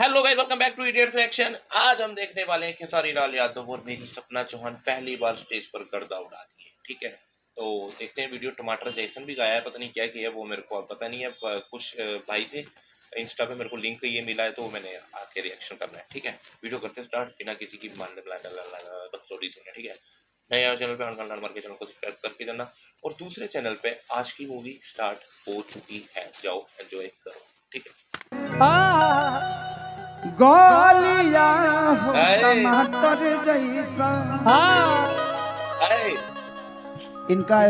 Hello guys, welcome back to idiots reaction. आज हम देखने वाले हैं खेसारी लाल यादव और मेरी सपना चौहान पहली बार स्टेज पर गर्दा उड़ा दिए। ठीक है, तो देखते हैं वीडियो। टमाटर जैसन भी गाया है, पता नहीं क्या किया वो मेरे को पता नहीं है। कुछ भाई थे इंस्टा पे, मेरे को लिंक ये मिला है तो मैंने आके रिएक्शन करना है। ठीक है, वीडियो करते स्टार्ट बिना किसी की बकचोदी सुने। ठीक है, नए आए चैनल पे मार के चैनल को सब्सक्राइब करके जाना, और दूसरे चैनल पे आज की मूवी स्टार्ट हो चुकी है, जाओ एंजॉय करो। ठीक है, गोलिया हो अरे टमाटर जैसा। अरे इनका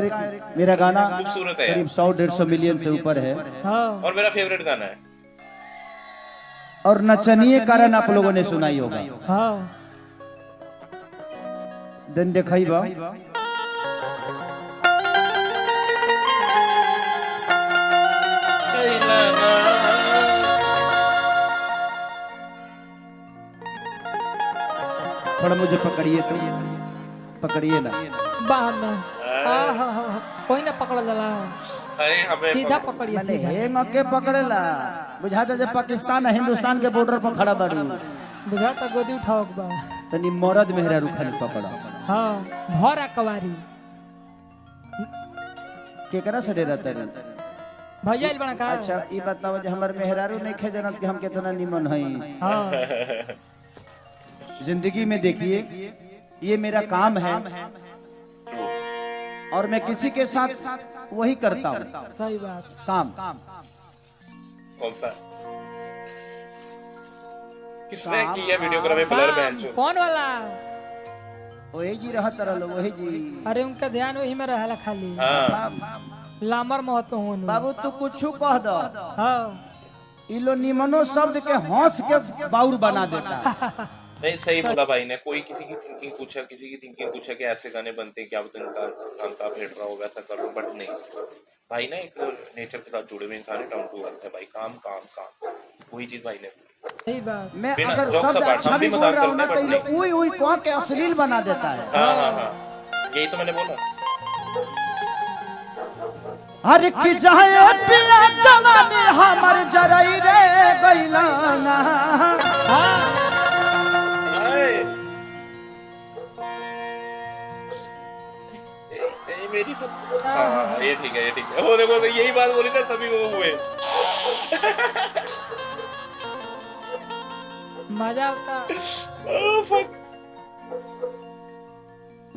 मेरा गाना खूबसूरत है करीब 100-150 मिलियन से ऊपर है और मेरा फेवरेट गाना है। और नचनीय कारण आप लोगों ने सुनाई होगा। दिन दिखाई बा थोड़ा मुझे पकड़िए, तो पकड़िए ना। कोई ना पकड़ लला, सीधा पकड़िए, सीधा हेंग के पकड़ेला। बुझाता जब पाकिस्तान और हिंदुस्तान के बॉर्डर पर खड़ा बाड़ू, बुझाता गोदी उठाओ बा तनी मरद मेहरा रुखा पकड़ा। हां, भरा कवारी केकरा से डरता रे भैया इल बना का। अच्छा ई बताओ जे हमर मेहरारू नहीं खे जानत कि हम कितना निमन हई। हां, जिंदगी में देखिए ये मेरा काम है और मैं किसी के साथ वही करता हूँ। सही बात। काम कौन सा किसने किया वीडियो कर ब्लर बेंच? कौन वाला? वही जी रहत रहो, वही जी। अरे उनका ध्यान वही में रहला खाली। लामर महतो होन। बाबू तू कुछ कह दो, हां, इलो निमनो शब्द के हंस के बाउर बना देता। नहीं, सही बोला भाई ने। कोई किसी की थिंकिंग पूछा, किसी की थिंकिंग पूछा कि ऐसे गाने बनते हैं क्या, बता काम का फेट रहा होगा, ऐसा कर लो, बट नहीं भाई ना, एक नेचर के साथ जुड़े हुए इंसान है, डाउन टू अर्थ है भाई। काम काम काम, वही चीज भाई ने। सही बात। मैं अगर शब्द अच्छा भी बोल रहा हूँ ना तो ये उई उई कह के अश्लील बना देता है। हाँ हाँ हाँ, यही तो मैंने बोला। हर की जाए पिया जवानी हमर जरई रे गइला ना। मेरी सब हाँ, ये ठीक है, ये ठीक है। वो देखो, यही बात बोली ना, सभी वो हुए। मजा आता।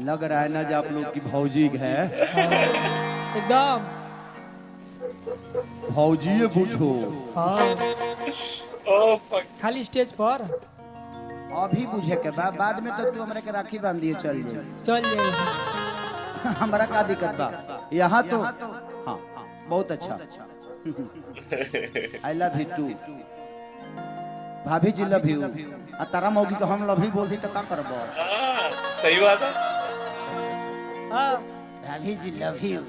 लग रहा है ना जो आप लोग की भौजी है। एकदम भौजी पूछो। खाली स्टेज पर अभी बुझे के बाद में तो तू हमरा के राखी बांध दिए चल जाए। चल जाए। हमारा क्या दिक्कत बा यहाँ तो। हाँ बहुत अच्छा। आई लव यू टू भाभी जी, लव यू। आ तारा मौगी को हम लव यू बोल दी तो क्या करबो? सही बात है। भाभी जी लव यू।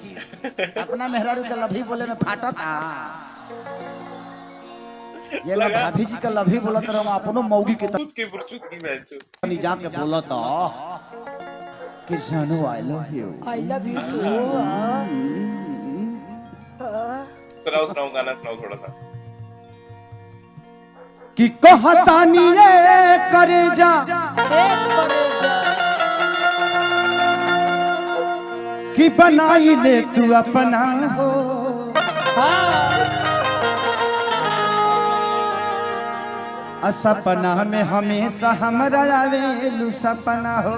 अपना मेहरारू के लव यू बोले में फाटता। ये ना भाभी जी का लव यू बोला तो हम अपनो मौगी के तनी जाके बोला तो कि जानू I love you. I love you too. सुनाओ सुनाओ, गाना सुनाओ थोड़ा सा। कि कहतानी करे जा कि बनाई ले तू अपना हो। सपना में हमेशा हमरा आवेलू सपना हो।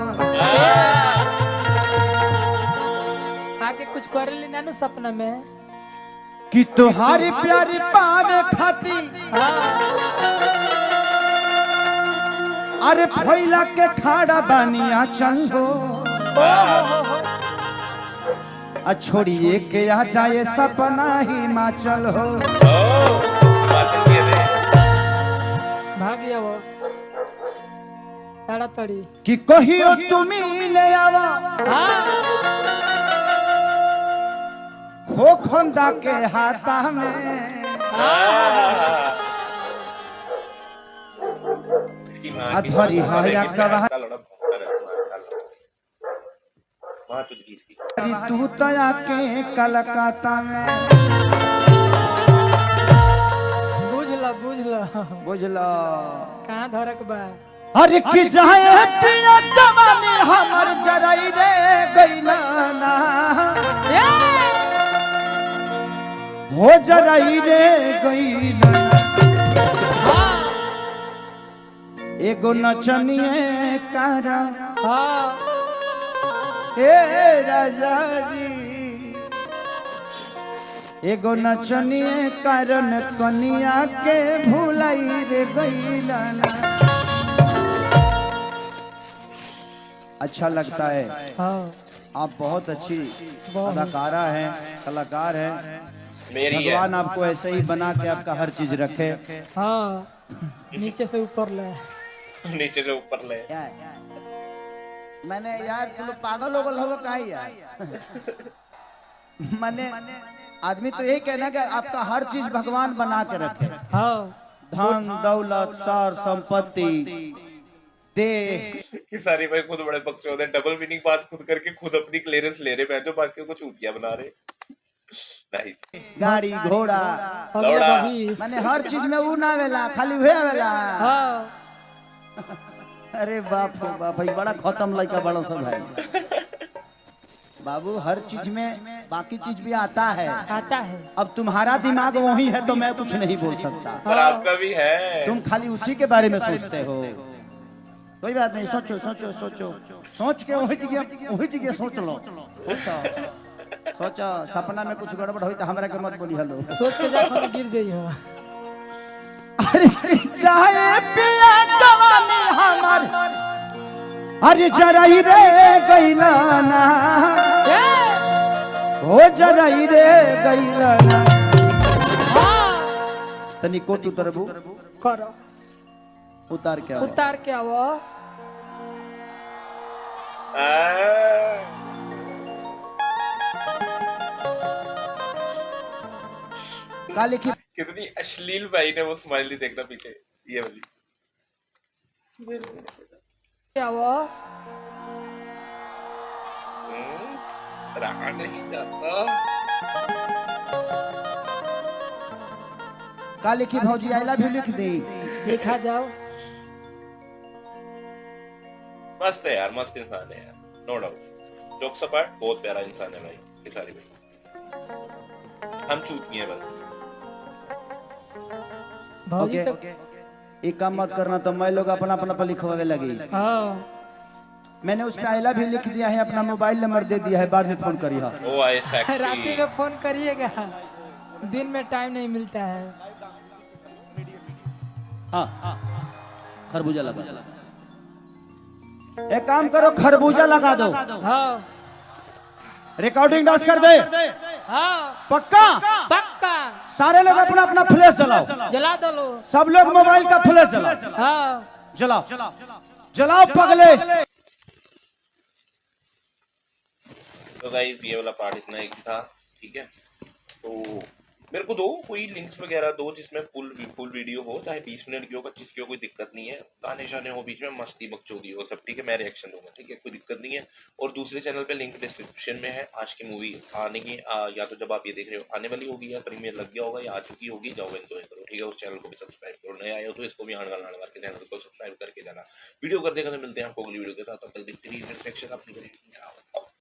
आके कुछ कर लेना नु सपना में कि तुम्हारी प्यारी पावे खाती अरे फैला के खाड़ा बानिया चल हो। छोड़िए के आ जाए सपना हिमाचल हो। भाग गया वो ताड़ाताड़ी कि कहियो तुम्ही ले आवा खोखंदा के हाथा में। अधरी हया कवा तू तया के कलकत्ता में। बुझ बुझल बुझला कहाँ धरक बा अरे कि जाए पिया जवानी हमर जराई रे गइला ना हो जराई रे गइला एगो नचनिए कारा हाँ ए राजा जी एगो नचनिए कारण कनिया के भुलाई रे गइला ना अच्छा लगता है हाँ आप बहुत अच्छी अदाकारा हैं कलाकार हैं मेरी है भगवान आपको ऐसे ही बना के आपका हर चीज रखे हाँ नीचे से ऊपर ले नीचे से ऊपर ले मैंने यार तुम लोग पागल हो गए हो काहे यार मैंने आदमी तो यही कहना कि आपका हर चीज भगवान बना के रखे हाँ धन दौलत सार संपत्ति दे कि सारी भाई खुद बड़े पक्ष होते हैं डबल मीनिंग बात खुद करके खुद अपनी क्लियरेंस ले रहे बैठो बाकी को चूतिया बना रहे नहीं गाड़ी घोड़ा लौड़ा। मैंने हर चीज में वो ना वेला खाली हुए वेला हाँ अरे बाप हो बाप भाई बड़ा खत्म लड़का बड़ा सब भाई बाबू हर चीज में बाकी चीज भी आता है आता है अब तुम्हारा दिमाग वही है तो मैं कुछ नहीं बोल सकता पर आपका भी है तुम खाली उसी के बारे में सोचते हो कोई बात नहीं सोचो सोचो सोचो सोच के वही जगह सोच लो सोचो सपना में कुछ गड़बड़ हुई तो हमरा के मत बोली हेलो सोच के जाकर गिर जाइए अरे चाहे पिया जवानी हमार अरे जराई रे गइला ना हो जराई रे गइला ना तनी को तू तरबू करो उतार के आओ उतार के आओ काली की कितनी अश्लील भाई ने वो स्माइली देखना पीछे ये वाली के आओ रहा नहीं जाता काली की भौजी आई लव यू लिख दी लिखा जाओ मस्त है यार मस्त इंसान है यार नो डाउट जोक्स अपार्ट बहुत प्यारा इंसान है भाई ये सारी भाई हम चूतिए हैं बस भौजी तो एक काम मत करना तो मैं लोग अपना अपना पर लिखवावे लगी हाँ मैंने उस पे आई लव यू लिख दिया है अपना मोबाइल नंबर दे दिया है बाद में फोन करिए ओ आई राती सेक्सी में फोन करिएगा दिन में टाइम नहीं मिलता है हाँ खरबूजा लगा एक काम करो खरबूजा लगा दो हाँ रिकॉर्डिंग डांस कर दे हाँ पक्का पक्का सारे लोग अपना अपना फ्लैश जलाओ जला दो लो सब लोग मोबाइल का फ्लैश जलाओ हाँ जलाओ जलाओ पगले तो गाइस ये वाला पार्ट इतना एक था ठीक है तो मेरे को दो कोई लिंक्स वगैरह दो जिसमें फुल वीडियो हो चाहे 20 मिनट की हो 25 की हो कोई दिक्कत नहीं है गाने शाने हो बीच में मस्ती बकचोदी हो सब ठीक है मैं रिएक्शन दूंगा ठीक है कोई दिक्कत नहीं है और दूसरे चैनल पे लिंक डिस्क्रिप्शन में है आज की मूवी आने की या तो जब आप ये देख रहे हो आने वाली होगी या प्रीमियर लग गया होगा या आ चुकी होगी जाओ एंजॉय करो ठीक है उस चैनल को भी सब्सक्राइब करो नए आए हो तो इसको भी हाड़ के चैनल को सब्सक्राइब करके जाना वीडियो कर देगा तो मिलते हैं आपको अगली वीडियो के साथ तब तक देखते रहिए अपनी